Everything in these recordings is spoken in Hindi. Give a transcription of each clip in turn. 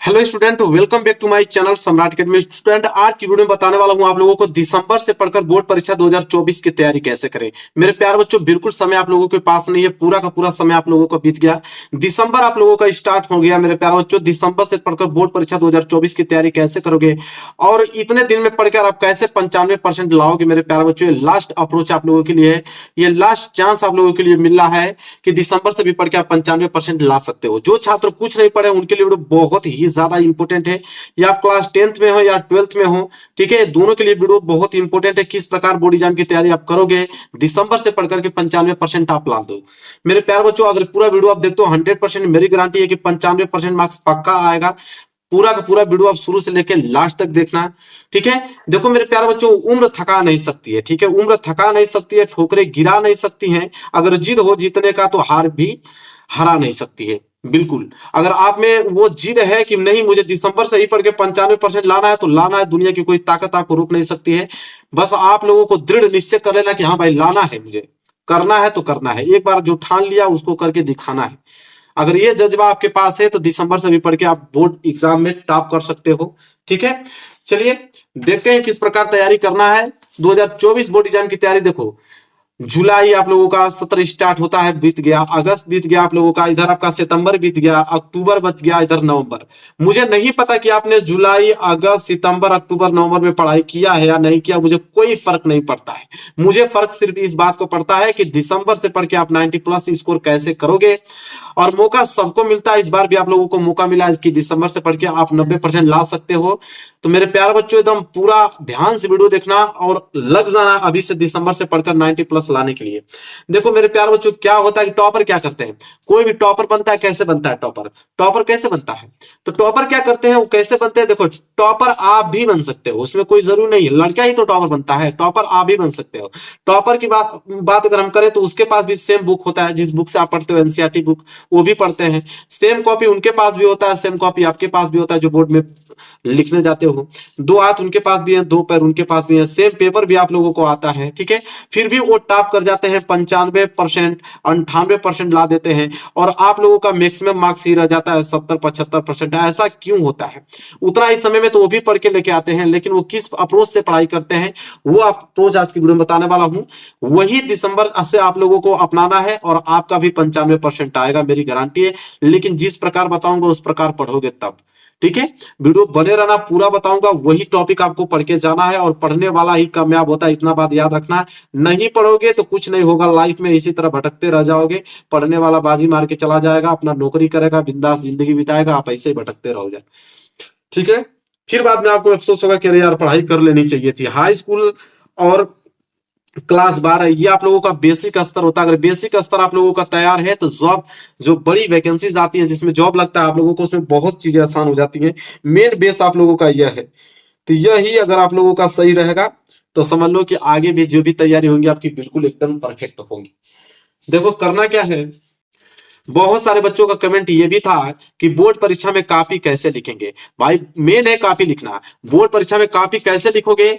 Hello student, welcome back to my channel Samrat academy. Student, आज की वीडियो में बताने वाला हूं आप लोगों को दिसंबर से पढ़कर बोर्ड परीक्षा 2024 की तैयारी कैसे करें। मेरे प्यार बच्चों, बिल्कुल समय आप लोगों के पास नहीं है, पूरा का पूरा समय आप लोगों का बीत गया। दिसंबर आप लोगों का स्टार्ट हो गया। मेरे प्यार बच्चों, दिसंबर से पढ़कर बोर्ड परीक्षा 2024 की तैयारी कैसे करोगे और इतने दिन में पढ़कर आप कैसे 95% लाओगे। मेरे प्यार बच्चों, ये लास्ट अप्रोच आप लोगों के लिए है, ये लास्ट चांस आप लोगों के लिए मिल रहा है कि दिसंबर से भी पढ़ के आप 95% ला सकते हो। जो छात्र कुछ नहीं पढ़े उनके लिए वीडियो बहुत ही ज्यादा इंपॉर्टेंट है। या आप क्लास 10th में हो या 12th में हो, ठीक है, दोनों के लिए वीडियो बहुत इंपॉर्टेंट है। किस प्रकार बोर्ड एग्जाम की तैयारी आप करोगे, दिसंबर से पढ़कर के 95% आप ला दो। मेरे प्यार बच्चों, अगर पूरा वीडियो आप देखते हो 100% मेरी गारंटी है कि 95% मार्क्स पक्का आएगा। पूरा का पूरा वीडियो आप शुरू से लेकर लास्ट तक देखना, ठीक है। देखो मेरे प्यारे बच्चों, उम्र थका नहीं सकती है, ठीक है, उम्र थका नहीं सकती है, ठोकरें गिरा नहीं सकती हैं। अगर जिद हो जीतने का तो हार भी हरा नहीं सकती है। बिल्कुल, अगर आप में वो जिद है कि नहीं मुझे दिसंबर से ही पढ़ के 95% लाना है तो लाना है, दुनिया की कोई ताकत आपको रोक नहीं सकती है। बस आप लोगों को दृढ़ निश्चय कर लेना कि हाँ भाई लाना है, मुझे करना है तो करना है। एक बार जो ठान लिया उसको करके दिखाना है। अगर ये जज्बा आपके पास है तो दिसंबर से भी पढ़ के आप बोर्ड एग्जाम में टॉप कर सकते हो, ठीक है। चलिए देखते हैं किस प्रकार तैयारी करना है। 2024 बोर्ड एग्जाम की तैयारी देखो, जुलाई आप लोगों का सत्र स्टार्ट होता है, बीत गया। अगस्त बीत गया आप लोगों का, इधर आपका सितंबर बीत गया, अक्टूबर बच गया, इधर नवंबर। मुझे नहीं पता कि आपने जुलाई, अगस्त, सितंबर, अक्टूबर, नवंबर में पढ़ाई किया है या नहीं किया, मुझे कोई फर्क नहीं पड़ता है। मुझे फर्क सिर्फ इस बात को पड़ता है कि दिसंबर से पढ़ के आप 90+ स्कोर कैसे करोगे। और मौका सबको मिलता है, इस बार भी आप लोगों को मौका मिला है कि दिसंबर से पढ़ के आप 90% ला सकते हो। तो मेरे प्यारे बच्चों, एकदम पूरा ध्यान से वीडियो देखना और लग जाना अभी से दिसंबर से पढ़कर 90+ लाने के लिए। देखो मेरे प्यारे बच्चों, क्या होता है कि टॉपर क्या करते हैं, कोई भी टॉपर बनता है, कैसे बनता है टॉपर, टॉपर कैसे बनता है, तो टॉपर क्या करते हैं, वो कैसे बनते हैं। देखो टॉपर आप भी बन सकते हो, उसमें कोई जरूरी नहीं है लड़का ही तो टॉपर बनता है, टॉपर आप भी बन सकते हो। टॉपर की बात अगर हम करें तो उसके पास भी सेम बुक होता है, जिस बुक से आप पढ़ते हो एनसीईआरटी बुक, वो भी पढ़ते हैं। सेम कॉपी उनके पास भी होता है, सेम कॉपी आपके पास भी होता है जो बोर्ड में लिखने जाते हो। दो हाथ उनके पास भी है, दो पैर उनके पास भी है, सेम पेपर भी आप लोगों को आता है, ठीक है। फिर भी वो टॉप कर जाते हैं, 95%, 98% ला देते हैं, और आप लोगों का मैक्सिमम मार्क्स ही रह जाता है 70-75%। ऐसा क्यों होता है? उतना ही समय में तो वो भी पढ़ के लेके आते हैं, लेकिन वो किस अप्रोच से पढ़ाई करते हैं वो अप्रोच आज की वीडियो में बताने वाला हूं। वही दिसंबर से आप लोगों को अपनाना है और आपका भी 95% आएगा, मेरी गारंटी है। लेकिन जिस प्रकार बताऊंगा उस प्रकार पढ़ोगे तब, ठीक है। वीडियो बने रहना, पूरा बताऊंगा, वही टॉपिक आपको पढ़ के जाना है और पढ़ने वाला ही कामयाब होता है, इतना बात याद रखना। नहीं पढ़ोगे तो कुछ नहीं होगा, लाइफ में इसी तरह भटकते रह जाओगे। पढ़ने वाला बाजी मार के चला जाएगा, अपना नौकरी करेगा, बिंदास जिंदगी बिताएगा, आप ऐसे ही भटकते रहोगे, ठीक है। फिर बाद में आपको अफसोस होगा कि अरे यार पढ़ाई कर लेनी चाहिए थी। हाई स्कूल और क्लास 12 ये आप लोगों का बेसिक स्तर होता है। अगर बेसिक स्तर आप लोगों का तैयार है तो जॉब, जो बड़ी वैकेंसीज आती है जिसमें जॉब लगता है आप लोगों को, उसमें बहुत चीजें आसान हो जाती हैं। मेन बेस आप लोगों का यह है, तो यही अगर आप लोगों का सही रहेगा तो समझ लो कि आगे भी जो भी तैयारी होंगी आपकी बिल्कुल एकदम परफेक्ट होंगी। देखो करना क्या है, बहुत सारे बच्चों का कमेंट ये भी था कि बोर्ड परीक्षा में कॉपी कैसे लिखेंगे। भाई मेन है कॉपी लिखना। बोर्ड परीक्षा में कॉपी कैसे लिखोगे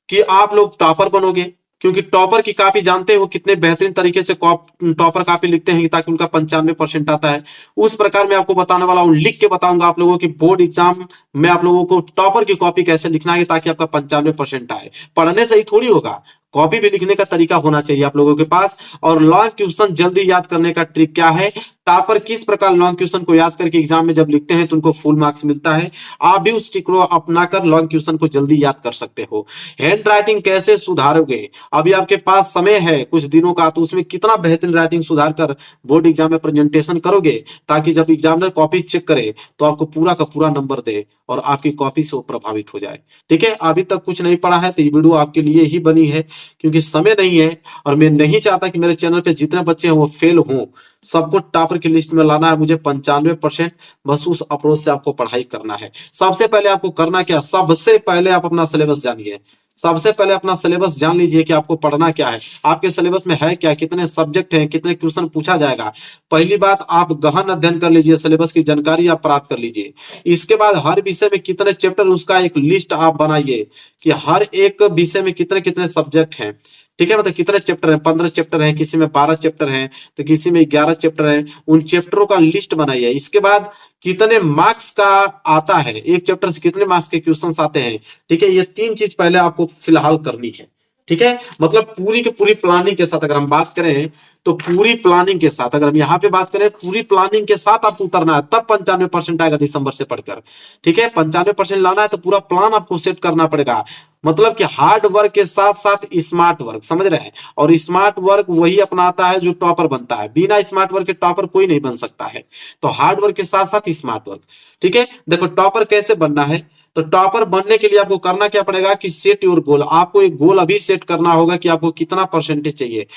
कि आप लोग टॉपर बनोगे, क्योंकि टॉपर की कॉपी जानते हो कितने बेहतरीन तरीके से टॉपर कॉपी लिखते हैं ताकि उनका 95% आता है। उस प्रकार मैं आपको बताने वाला हूं, लिख के बताऊंगा आप लोगों की बोर्ड एग्जाम में आप लोगों को टॉपर की कॉपी कैसे लिखना है ताकि आपका 95% आए। पढ़ने से ही थोड़ी होगा, कॉपी भी लिखने का तरीका होना चाहिए आप लोगों के पास। और लॉन्ग क्वेश्चन जल्दी याद करने का ट्रिक क्या है, टॉपर किस प्रकार लॉन्ग क्वेश्चन को याद करके एग्जाम में जब लिखते हैं तो उनको फुल मार्क्स मिलता है। आप भी उस ट्रिक को अपनाकर लॉन्ग क्वेश्चन को जल्दी याद कर सकते हो। हैंड राइटिंग कैसे सुधारोगे, अभी आपके पास समय है कुछ दिनों का, तो उसमें कितना बेहतरीन राइटिंग सुधार कर बोर्ड एग्जाम में प्रेजेंटेशन करोगे ताकि जब एग्जामिनर कॉपी चेक करे तो आपको पूरा का पूरा नंबर दे और आपकी कॉपी से वो प्रभावित हो जाए, ठीक है। अभी तक कुछ नहीं पढ़ा है तो ये वीडियो आपके लिए ही बनी है, क्योंकि समय नहीं है और मैं नहीं चाहता कि मेरे चैनल पे जितने बच्चे हैं वो फेल हों। सबको टॉपर की लिस्ट में लाना है मुझे 95%। बस उस अप्रोच से आपको पढ़ाई करना है। सबसे पहले आपको करना क्या, सबसे पहले आप अपना सिलेबस जानिए। सबसे पहले अपना सिलेबस जान लीजिए कि आपको पढ़ना क्या है, आपके सिलेबस में है क्या, कितने सब्जेक्ट हैं, कितने क्वेश्चन पूछा जाएगा। पहली बात, आप गहन अध्ययन कर लीजिए, सिलेबस की जानकारी आप प्राप्त कर लीजिए। इसके बाद हर विषय में कितने चैप्टर, उसका एक लिस्ट आप बनाइए कि हर एक विषय में कितने कितने सब्जेक्ट हैं, ठीक है। मतलब कितने चैप्टर हैं, 15 चैप्टर हैं, किसी में 12 चैप्टर हैं, तो किसी में 11 चैप्टर हैं। उन चैप्टरों का लिस्ट बनाइए। इसके बाद कितने मार्क्स का आता है, एक चैप्टर से कितने मार्क्स के क्वेश्चंस आते हैं। ठीक है, ये 3 चीज पहले आपको फिलहाल करनी है। ठीक है, मतलब पूरी की पूरी प्लानिंग के साथ अगर हम बात करें तो पूरी प्लानिंग के साथ, अगर हम यहाँ पे बात करें पूरी प्लानिंग के साथ आपको उतरना है, तब 95% आएगा दिसंबर से पढ़कर। ठीक है, 95% लाना है तो पूरा प्लान आपको सेट करना पड़ेगा। मतलब कि हार्ड वर्क के साथ साथ स्मार्ट वर्क, समझ रहे हैं। और स्मार्ट वर्क वही अपनाता है जो टॉपर बनता है, बिना स्मार्ट वर्क के टॉपर कोई नहीं बन सकता है। तो हार्ड वर्क के साथ साथ स्मार्ट वर्क। ठीक है, देखो टॉपर कैसे बनना है, तो टॉपर बनने के लिए आपको करना क्या पड़ेगा कि सेट योर गोल। आपको एक गोल अभी सेट करना होगा कि आपको कितना परसेंटेज चाहिए।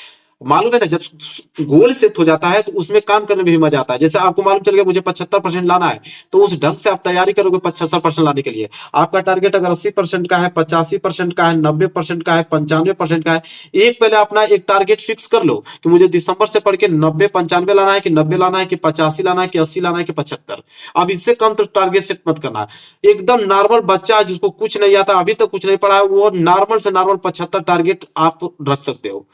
मालूम है ना, जब गोल सेट हो जाता है तो उसमें काम करने में भी मजा आता है। जैसे आपको मालूम चल गया मुझे 75% लाना है, तो उस ढंग से आप तैयारी करोगे 75% लाने के लिए। आपका टारगेट अगर 80% का है, 85% का है, 90% का है, 95% का है, एक पहले अपना एक टारगेट फिक्स कर लो कि मुझे दिसंबर से पढ़ के 90-95 लाना है, कि 90 लाना है, कि 85 लाना है, कि 80 लाना है, कि 75। अब इससे कम तो टारगेट सेट मत करना। एकदम नॉर्मल बच्चा है जिसको कुछ नहीं आता, अभी तक कुछ नहीं पढ़ा है, वो नॉर्मल से नॉर्मल 75 टारगेट आप रख सकते हो।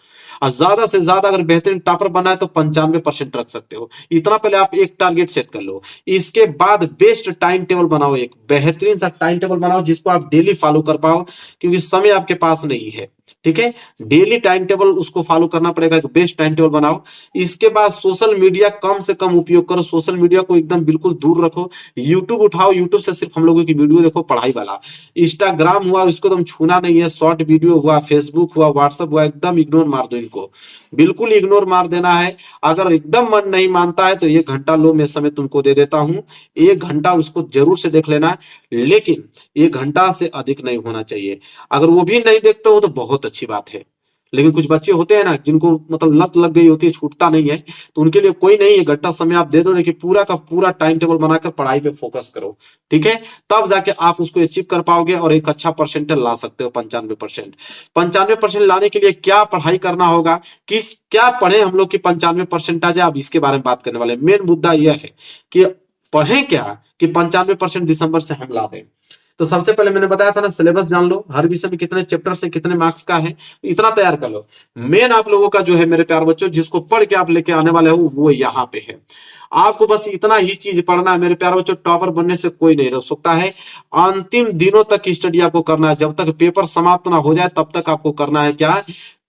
और ज्यादा से ज्यादा अगर बेहतरीन टॉपर बनना है तो 95% रख सकते हो। इतना पहले आप एक टारगेट सेट कर लो। इसके बाद बेस्ट टाइम टेबल बनाओ, एक बेहतरीन सा टाइम टेबल बनाओ जिसको आप डेली फॉलो कर पाओ, क्योंकि समय आपके पास नहीं है। ठीक है, डेली टाइम टेबल उसको फॉलो करना पड़ेगा, एक बेस्ट टाइम टेबल बनाओ। इसके बाद सोशल मीडिया कम से कम उपयोग करो, सोशल मीडिया को एकदम बिल्कुल दूर रखो। यूट्यूब उठाओ, यूट्यूब से सिर्फ हम लोगों की वीडियो देखो पढ़ाई वाला। इंस्टाग्राम हुआ उसको तुम छूना नहीं है, शॉर्ट वीडियो हुआ, फेसबुक हुआ, व्हाट्सएप हुआ, एकदम इग्नोर मार दो इनको, बिल्कुल इग्नोर मार देना है। अगर एकदम मन नहीं मानता है तो 1 घंटा लो, मैं समय तुमको दे देता हूं, 1 घंटा उसको जरूर से देख लेना है, लेकिन 1 घंटा से अधिक नहीं होना चाहिए। अगर वो भी नहीं देखते हो तो बहुत अच्छी बात है। लेकिन कुछ बच्चे होते हैं ना जिनको मतलब लत लग गई होती है, छूटता नहीं है, तो उनके लिए कोई नहीं, 1 घंटा समय आप दे दो, लेकिन पूरा का पूरा टाइम टेबल बनाकर पढ़ाई पे फोकस करो। ठीक है, तब जाके आप उसको अचीव कर पाओगे और एक अच्छा परसेंटेज ला सकते हो 95%। 95% लाने के लिए क्या पढ़ाई करना होगा, किस क्या पढ़े हम लोग की 95% है, अब इसके बारे में बात करने वाले। मेन मुद्दा यह है कि पढ़े क्या कि 95% दिसंबर से हम ला दें। तो सबसे पहले मैंने बताया था ना, सिलेबस जान लो, हर विषय में कितने चैप्टर से कितने मार्क्स का है, इतना तैयार कर लो। मेन आप लोगों का जो है मेरे प्यार बच्चों, जिसको पढ़ के आप लेके आने वाले हो वो यहाँ पे है। आपको बस इतना ही चीज पढ़ना है मेरे प्यार बच्चों, टॉपर बनने से कोई नहीं रोक सकता है। अंतिम दिनों तक स्टडी आपको करना है, जब तक पेपर समाप्त ना हो जाए तब तक आपको करना है क्या,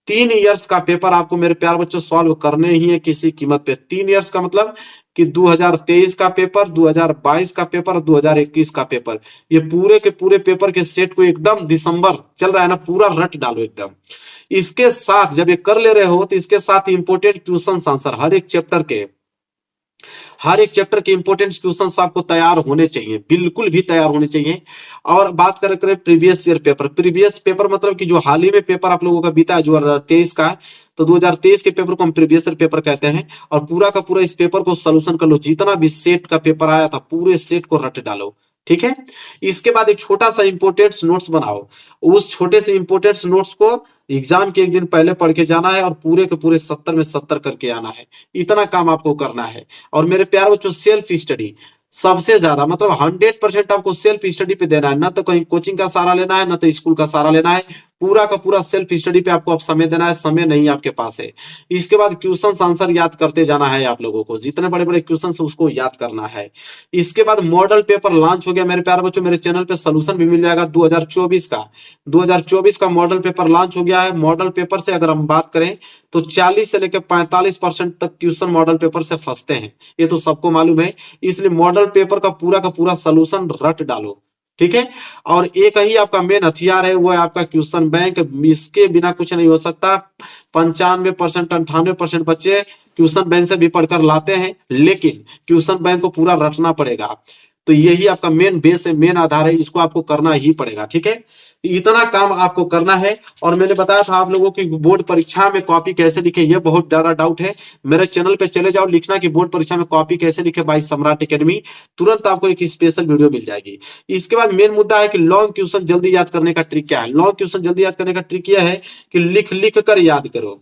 3 इयर्स का पेपर आपको मेरे प्यार बच्चों सॉल्व करने ही है किसी कीमत पे। 3 इयर्स का मतलब कि 2023 का पेपर, 2022 का पेपर, 2021 का पेपर, ये पूरे के पूरे पेपर के सेट को एकदम दिसंबर चल रहा है ना, पूरा रट डालो एकदम। इसके साथ जब ये कर ले रहे हो तो इसके साथ इंपोर्टेंट क्वेश्चन आंसर हर एक चैप्टर के इंपोर्टेंट क्वेश्चन आपको तैयार होने चाहिए, बिल्कुल भी तैयार होने चाहिए। और बात करें previous year paper, previous paper मतलब कि जो हाल ही में पेपर आप लोगों का बीता है 2023 का, तो 2023 के पेपर को हम प्रीवियस ईयर पेपर कहते हैं। और पूरा का पूरा इस पेपर को सोल्यूशन कर लो, जितना भी सेट का पेपर आया था पूरे सेट को रट डालो। ठीक है, इसके बाद एक छोटा सा इंपोर्टेंट्स नोट्स बनाओ, उस छोटे से इंपोर्टेंट्स नोट्स को एग्जाम के एक दिन पहले पढ़ के जाना है और पूरे के पूरे 70 में 70 करके आना है। इतना काम आपको करना है। और मेरे प्यारे बच्चों, सेल्फ स्टडी सबसे ज्यादा, मतलब 100% आपको सेल्फ स्टडी पे देना है, ना तो कहीं कोचिंग का सहारा लेना है, ना तो स्कूल का सहारा लेना है। पूरा का पूरा सेल्फ स्टडी पे आपको अब समय देना है, समय नहीं आपके पास है। इसके बाद क्वेश्चन आंसर याद करते जाना है आप लोगों को, जितने बड़े बड़े क्वेश्चन उसको याद करना है। इसके बाद मॉडल पेपर लॉन्च हो गया मेरे प्यारे बच्चों, मेरे चैनल पे सोल्यूशन भी मिल जाएगा 2024 का। 2024 का मॉडल पेपर लॉन्च हो गया है। मॉडल पेपर से अगर हम बात करें तो 40 से लेकर 45% तक क्वेश्चन मॉडल पेपर से फंसते हैं, ये तो सबको मालूम है। इसलिए मॉडल पेपर का पूरा सोल्यूशन रट डालो। ठीक है, और एक ही आपका मेन हथियार है, वो है आपका क्वेश्चन बैंक। इसके बिना कुछ नहीं हो सकता। 95% 98% बच्चे क्वेश्चन बैंक से भी पढ़कर लाते हैं, लेकिन क्वेश्चन बैंक को पूरा रटना पड़ेगा। तो यही आपका मेन बेस है, मेन आधार है, इसको आपको करना ही पड़ेगा। ठीक है, इतना काम आपको करना है। और मैंने बताया था आप लोगों की बोर्ड परीक्षा में कॉपी कैसे लिखे, ये बहुत ज्यादा डाउट है। मेरे चैनल पे चले जाओ, लिखना कि बोर्ड परीक्षा में कॉपी कैसे लिखे बाय सम्राट एकेडमी, तुरंत आपको एक स्पेशल वीडियो मिल जाएगी। इसके बाद मेन मुद्दा है कि लॉन्ग क्वेश्चन जल्दी याद करने का ट्रिक क्या है। लॉन्ग क्वेश्चन जल्दी याद करने का ट्रिक यह है कि लिख लिख कर याद करो।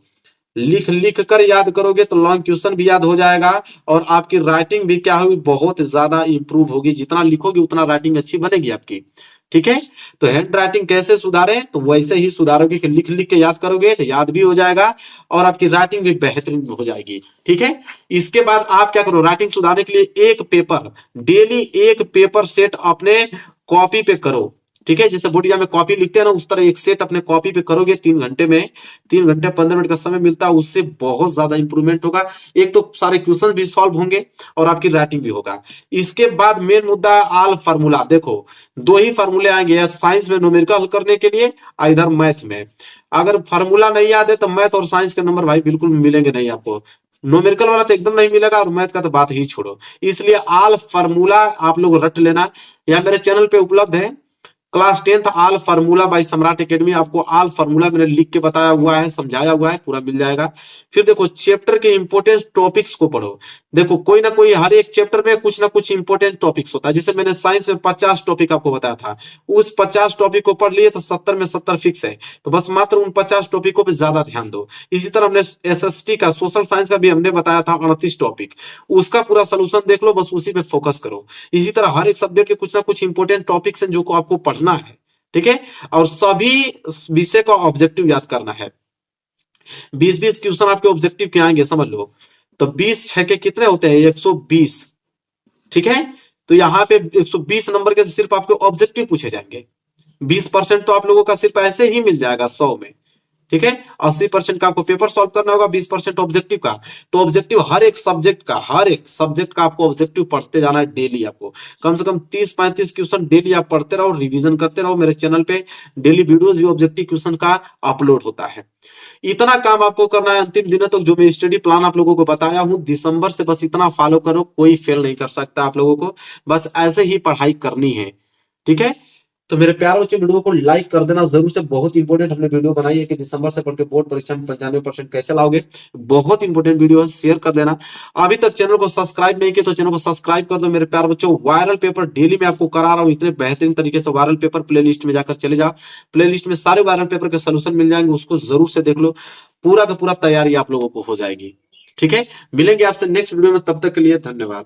लिख लिख कर याद करोगे तो लॉन्ग क्वेश्चन भी याद हो जाएगा और आपकी राइटिंग भी क्या होगी, बहुत ज्यादा इंप्रूव होगी। जितना लिखोगे उतना राइटिंग अच्छी बनेगी आपकी। ठीक है, तो हैंड राइटिंग कैसे सुधारे, तो वैसे ही सुधारोगे कि लिख लिख के याद करोगे तो याद भी हो जाएगा और आपकी राइटिंग भी बेहतरीन हो जाएगी। ठीक है, इसके बाद आप क्या करो, राइटिंग सुधारने के लिए एक पेपर, डेली एक पेपर सेट अपने कॉपी पे करो। ठीक है, जैसे बोर्ड एग्जाम में कॉपी लिखते हैं ना, उस तरह एक सेट अपने कॉपी पे करोगे 3 घंटे में, 3 घंटे 15 मिनट का समय मिलता है, उससे बहुत ज्यादा इंप्रूवमेंट होगा। एक तो सारे क्वेश्चन भी सॉल्व होंगे और आपकी राइटिंग भी होगा। इसके बाद मेन मुद्दा आल फार्मूला। देखो 2 ही फार्मूले आएंगे, साइंस में न्यूमेरिकल हल करने के लिए, इधर मैथ में। अगर फार्मूला नहीं याद है तो मैथ और साइंस के नंबर भाई बिल्कुल मिलेंगे नहीं आपको। न्यूमेरिकल वाला तो एकदम नहीं मिलेगा और मैथ का तो बात ही छोड़ो। इसलिए आल फार्मूला आप लोग रट लेना। यह मेरे चैनल पे उपलब्ध है, class 10th all formula by सम्राट एकेडमी। आपको आल फार्मूला मैंने लिख के बताया हुआ है, समझाया हुआ है, पूरा मिल जाएगा। फिर देखो चैप्टर के इंपोर्टेंट टॉपिक्स को पढ़ो। देखो कोई ना कोई हर एक चैप्टर में कुछ ना कुछ इंपोर्टेंट टॉपिक्स होता है। जैसे मैंने साइंस में 50 टॉपिक आपको बताया था, उस 50 टॉपिक को पढ़ लिए तो 70 में 70 फिक्स है। तो बस मात्र उन 50 टॉपिकों पे ज्यादा ध्यान दो। इसी तरह हमने एसएसटी का, सोशल साइंस का भी हमने बताया था 38 टॉपिक, उसका पूरा सोल्यूशन देख लो, बस उसी पे फोकस करो। इसी तरह हर एक सब्जेक्ट के कुछ ना कुछ इंपोर्टेंट टॉपिक्स हैं जो को आपको पढ़ना है। ठीक है, और सभी विषय का ऑब्जेक्टिव याद करना है। 20-20 क्वेश्चन आपके ऑब्जेक्टिव के आएंगे, समझ लो। तो 20 6 के कितने होते हैं, 120। ठीक है, तो यहाँ पे 120 नंबर के सिर्फ आपके ऑब्जेक्टिव पूछे जाएंगे। 20% तो आप लोगों का सिर्फ ऐसे ही मिल जाएगा 100 में। ठीक है, 80% का आपको पेपर सॉल्व करना होगा, 20% ऑब्जेक्टिव का। तो ऑब्जेक्टिव हर एक सब्जेक्ट का आपको ऑब्जेक्टिव पढ़ते जाना है डेली। आपको कम से कम 30-35 क्वेश्चन डेली आप पढ़ते रहो, रिवीजन करते रहो। मेरे चैनल पे डेली वीडियोस भी ऑब्जेक्टिव क्वेश्चन का अपलोड होता है। इतना काम आपको करना है अंतिम दिनों तक। जो मैं स्टडी प्लान आप लोगों को बताया हूं दिसंबर से, बस इतना फॉलो करो, कोई फेल नहीं कर सकता आप लोगों को। बस ऐसे ही पढ़ाई करनी है। ठीक है, तो मेरे प्यारे बच्चों वीडियो को लाइक कर देना जरूर से। बहुत इंपॉर्टेंट हमने वीडियो बनाई है कि दिसंबर से पढ़ के बोर्ड परीक्षा में 95% कैसे लाओगे। बहुत इंपॉर्टेंट वीडियो है, शेयर कर देना। अभी तक चैनल को सब्सक्राइब नहीं किया तो चैनल को सब्सक्राइब कर दो मेरे प्यारे बच्चों। वायरल पेपर डेली मैं आपको करा रहा हूँ इतने बेहतरीन तरीके से। वायरल पेपर प्लेलिस्ट में जाकर चले जाओ, प्लेलिस्ट में सारे वायरल पेपर के सोल्यूशन मिल जाएंगे, उसको जरूर से देख लो। पूरा का पूरा तैयारी आप लोगों को हो जाएगी। ठीक है, मिलेंगे आपसे नेक्स्ट वीडियो में, तब तक के लिए धन्यवाद।